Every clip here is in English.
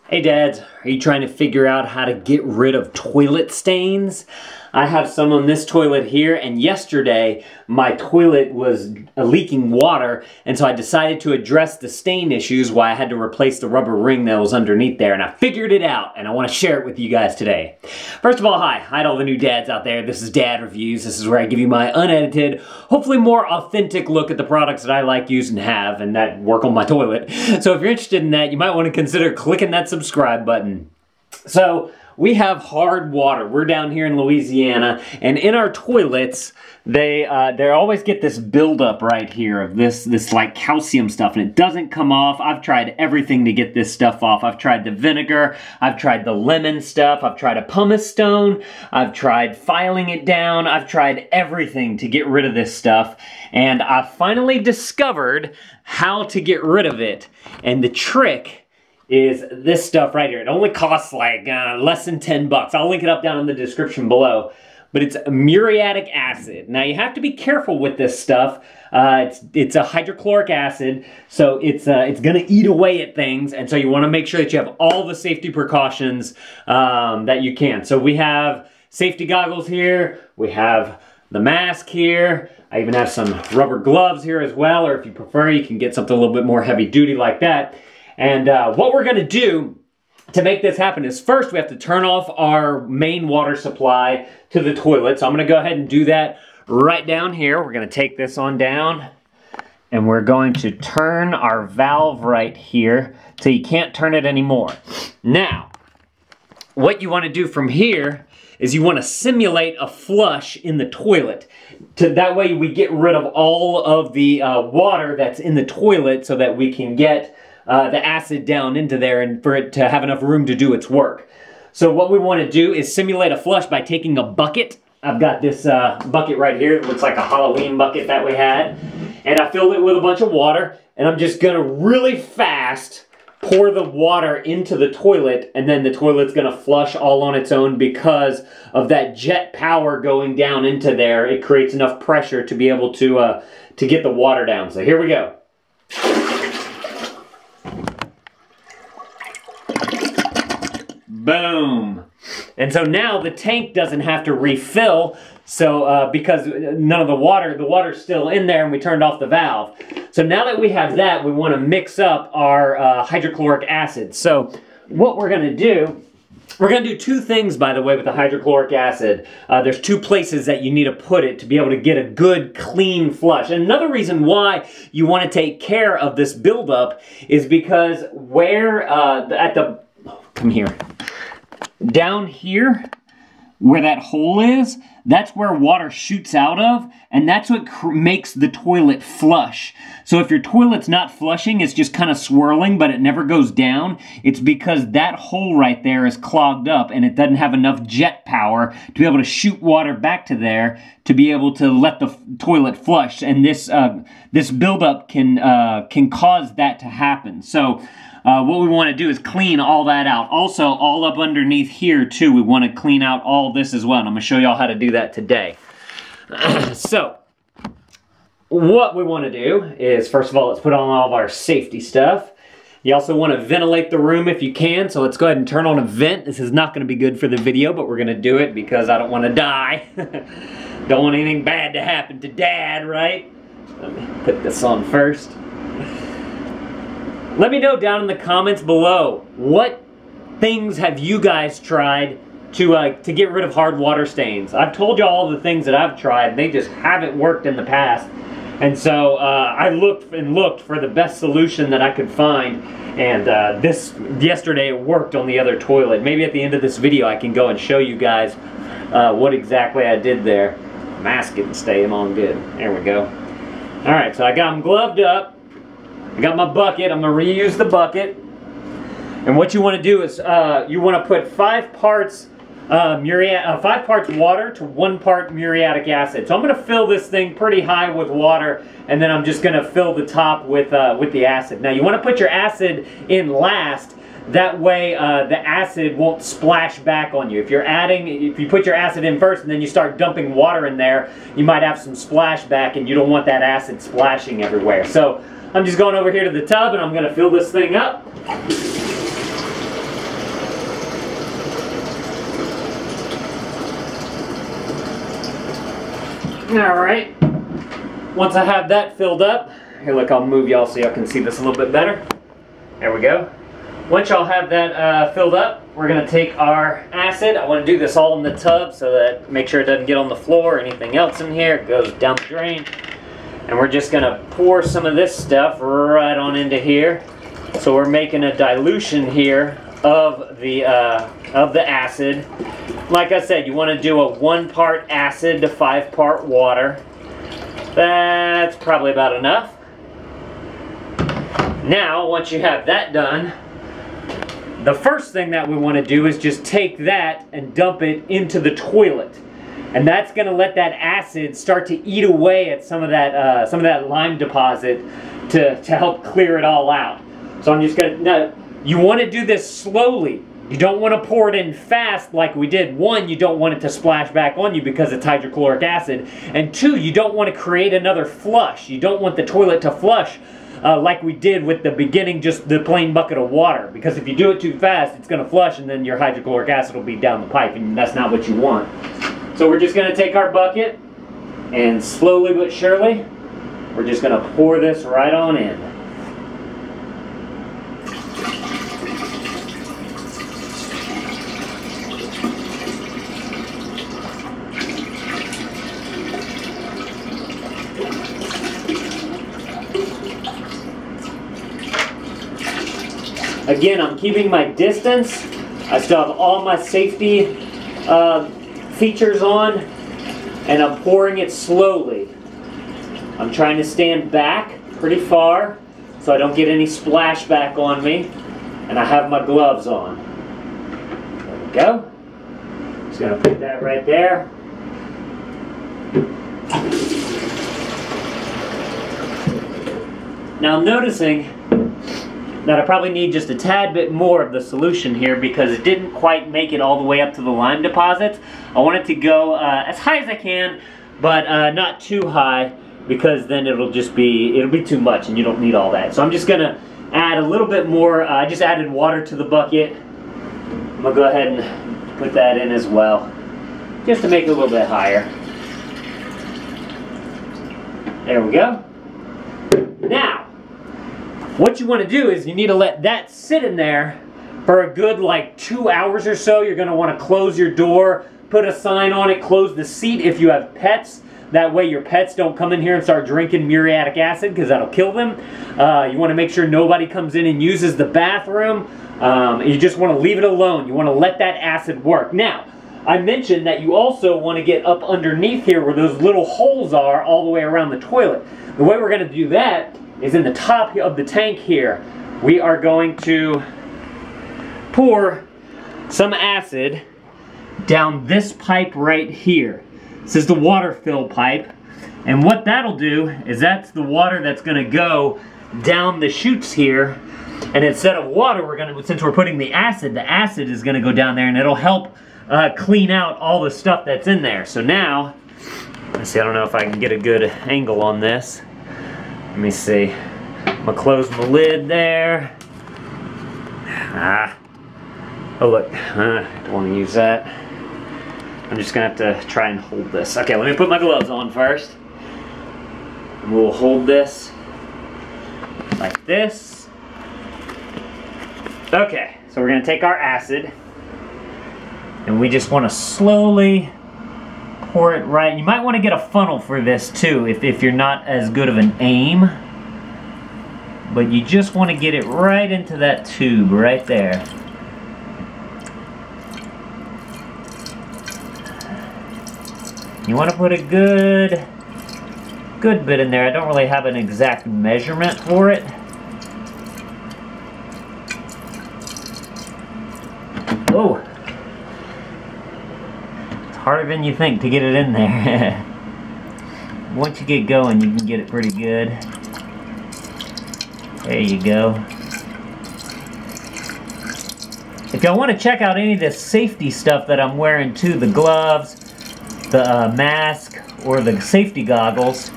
Hey dads, are you trying to figure out how to get rid of toilet stains? I have some on this toilet here, and yesterday my toilet was leaking water, and so I decided to address the stain issues why I had to replace the rubber ring that was underneath there, and I figured it out, and I want to share it with you guys today. First of all, hi to all the new dads out there. This is Dad Reviews. This is where I give you my unedited, hopefully more authentic look at the products that I like, use, and have, and that work on my toilet. So if you're interested in that, you might want to consider clicking that subscribe button. So, we have hard water. We're down here in Louisiana, and in our toilets, they always get this buildup right here of this like calcium stuff, and it doesn't come off. I've tried everything to get this stuff off. I've tried the vinegar, I've tried the lemon stuff, I've tried a pumice stone, I've tried filing it down, I've tried everything to get rid of this stuff, and I finally discovered how to get rid of it, and the trick is this stuff right here. It only costs like less than 10 bucks. I'll link it up down in the description below. But it's muriatic acid. Now you have to be careful with this stuff. It's a hydrochloric acid, so it's gonna eat away at things, and so you wanna make sure that you have all the safety precautions that you can. So we have safety goggles here, we have the mask here, I even have some rubber gloves here as well, or if you prefer, you can get something a little bit more heavy duty like that. And what we're gonna do to make this happen is first we have to turn off our main water supply to the toilet. So I'm gonna go ahead and do that right down here. We're gonna take this on down and we're going to turn our valve right here so you can't turn it anymore. Now, what you wanna do from here is you wanna simulate a flush in the toilet. That way we get rid of all of the water that's in the toilet so that we can get the acid down into there and for it to have enough room to do its work. So what we want to do is simulate a flush by taking a bucket. I've got this bucket right here. It looks like a Halloween bucket that we had. And I filled it with a bunch of water, and I'm just gonna really fast pour the water into the toilet, and then the toilet's gonna flush all on its own because of that jet power going down into there. It creates enough pressure to be able to get the water down. So here we go. Boom. And so now the tank doesn't have to refill, so because none of the water's still in there and we turned off the valve. So now that we have that, we want to mix up our hydrochloric acid. So what we're going to do, we're going to do two things, by the way, with the hydrochloric acid. There's two places that you need to put it to be able to get a good, clean flush. And another reason why you want to take care of this buildup is because where, come here. Down here, where that hole is, that's where water shoots out of, and that's what makes the toilet flush. So if your toilet's not flushing, it's just kind of swirling, but it never goes down, it's because that hole right there is clogged up, and it doesn't have enough jet power to be able to shoot water back to there to be able to let the toilet flush, and this buildup can cause that to happen. So what we want to do is clean all that out. Also, all up underneath here, too, we want to clean out all this as well. And I'm going to show y'all how to do that today. So, what we want to do is, first of all, let's put on all of our safety stuff. You also want to ventilate the room if you can, so let's go ahead and turn on a vent. This is not going to be good for the video, but we're going to do it because I don't want to die. Don't want anything bad to happen to Dad, right? Let me put this on first. Let me know down in the comments below, what things have you guys tried to get rid of hard water stains? I've told you all the things that I've tried, and they just haven't worked in the past. And so I looked and looked for the best solution that I could find, and yesterday it worked on the other toilet. Maybe at the end of this video I can go and show you guys what exactly I did there. Mask didn't stay on good. There we go. Alright, so I got them gloved up. I got my bucket. I'm going to reuse the bucket. And what you want to do is you want to put 5 parts 5 parts water to 1 part muriatic acid. So I'm going to fill this thing pretty high with water, and then I'm just going to fill the top with the acid. Now you want to put your acid in last. That way the acid won't splash back on you. If you put your acid in first and then you start dumping water in there, you might have some splashback, and you don't want that acid splashing everywhere. So I'm just going over here to the tub, and I'm going to fill this thing up. Alright, once I have that filled up, here look, I'll move y'all so y'all can see this a little bit better. There we go. Once y'all have that filled up, we're going to take our acid. I want to do this all in the tub so that make sure it doesn't get on the floor or anything else in here. It goes down the drain. And we're just going to pour some of this stuff right on into here. So we're making a dilution here of the acid. Like I said, you want to do a 1 part acid to 5 part water. That's probably about enough. Now, once you have that done, the first thing that we want to do is just take that and dump it into the toilet. And that's going to let that acid start to eat away at some of that lime deposit to help clear it all out. So I'm just going to, now, you want to do this slowly. You don't want to pour it in fast like we did. 1, you don't want it to splash back on you because it's hydrochloric acid. And 2, you don't want to create another flush. You don't want the toilet to flush like we did with the beginning, just the plain bucket of water. Because if you do it too fast, it's going to flush and then your hydrochloric acid will be down the pipe, and that's not what you want. So we're just going to take our bucket and slowly but surely, we're just going to pour this right on in. Again, I'm keeping my distance. I still have all my safety features on, and I'm pouring it slowly. I'm trying to stand back pretty far so I don't get any splashback on me, and I have my gloves on. There we go. Just gonna put that right there. Now I'm noticing that I probably need just a tad bit more of the solution here because it didn't quite make it all the way up to the lime deposits. I want it to go as high as I can, but not too high, because then it'll be too much and you don't need all that. So I'm just gonna add a little bit more. I just added water to the bucket. I'm gonna go ahead and put that in as well, just to make it a little bit higher. There we go. Now, what you want to do is you need to let that sit in there for a good like 2 hours or so. You're going to want to close your door, put a sign on it, close the seat if you have pets. That way your pets don't come in here and start drinking muriatic acid, because that'll kill them. You want to make sure nobody comes in and uses the bathroom. You just want to leave it alone. You want to let that acid work. Now, I mentioned that you also want to get up underneath here where those little holes are all the way around the toilet. The way we're going to do that is in the top of the tank here. We are going to pour some acid down this pipe right here. This is the water fill pipe, and what that'll do is that's the water that's going to go down the chutes here, and instead of water, since we're putting the acid is going to go down there, and it'll help clean out all the stuff that's in there. So now, let's see, I don't know if I can get a good angle on this. Let me see. I'm gonna close my lid there. Oh look, I don't want to use that. I'm just gonna have to try and hold this. Okay, let me put my gloves on first. And we'll hold this like this. Okay, so we're gonna take our acid, and we just want to slowly pour it right. You might want to get a funnel for this too if you're not as good of an aim. But you just want to get it right into that tube right there. You want to put a good bit in there. I don't really have an exact measurement for it. Oh! Harder than you think to get it in there. Once you get going, you can get it pretty good. There you go. If y'all want to check out any of this safety stuff that I'm wearing too, the gloves, the mask, or the safety goggles,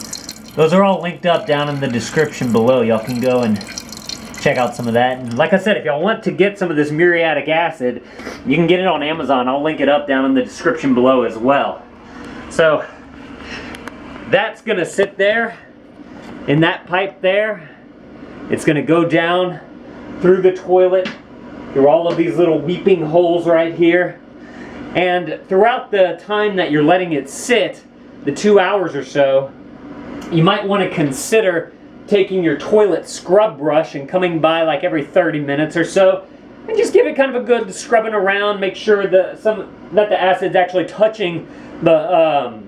those are all linked up down in the description below. Y'all can go and check out some of that. And like I said, if y'all want to get some of this muriatic acid, you can get it on Amazon. I'll link it up down in the description below as well. So, that's gonna sit there in that pipe there. It's gonna go down through the toilet, through all of these little weeping holes right here. And throughout the time that you're letting it sit, the 2 hours or so, you might want to consider taking your toilet scrub brush and coming by like every 30 minutes or so and just give it kind of a good scrubbing around, make sure that the acid's actually touching the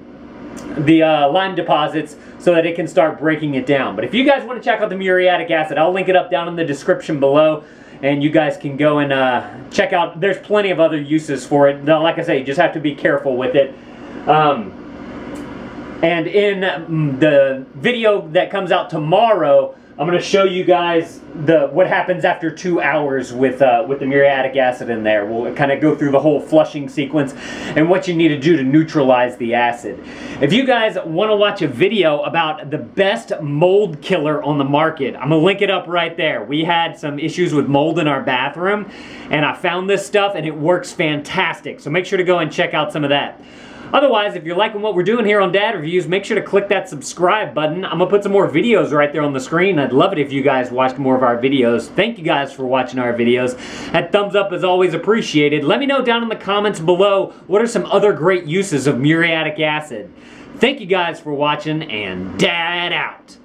lime deposits so that it can start breaking it down. But if you guys want to check out the muriatic acid, I'll link it up down in the description below, and you guys can go and check out. There's plenty of other uses for it. Now, like I say, you just have to be careful with it. And in the video that comes out tomorrow, I'm going to show you guys what happens after 2 hours with the muriatic acid in there. We'll kind of go through the whole flushing sequence and what you need to do to neutralize the acid. If you guys want to watch a video about the best mold killer on the market, I'm going to link it up right there. We had some issues with mold in our bathroom, and I found this stuff and it works fantastic. So make sure to go and check out some of that. Otherwise, if you're liking what we're doing here on Dad Reviews, make sure to click that subscribe button. I'm going to put some more videos right there on the screen. I'd love it if you guys watched more of our videos. Thank you guys for watching our videos. That thumbs up is always appreciated. Let me know down in the comments below what are some other great uses of muriatic acid. Thank you guys for watching, and Dad out.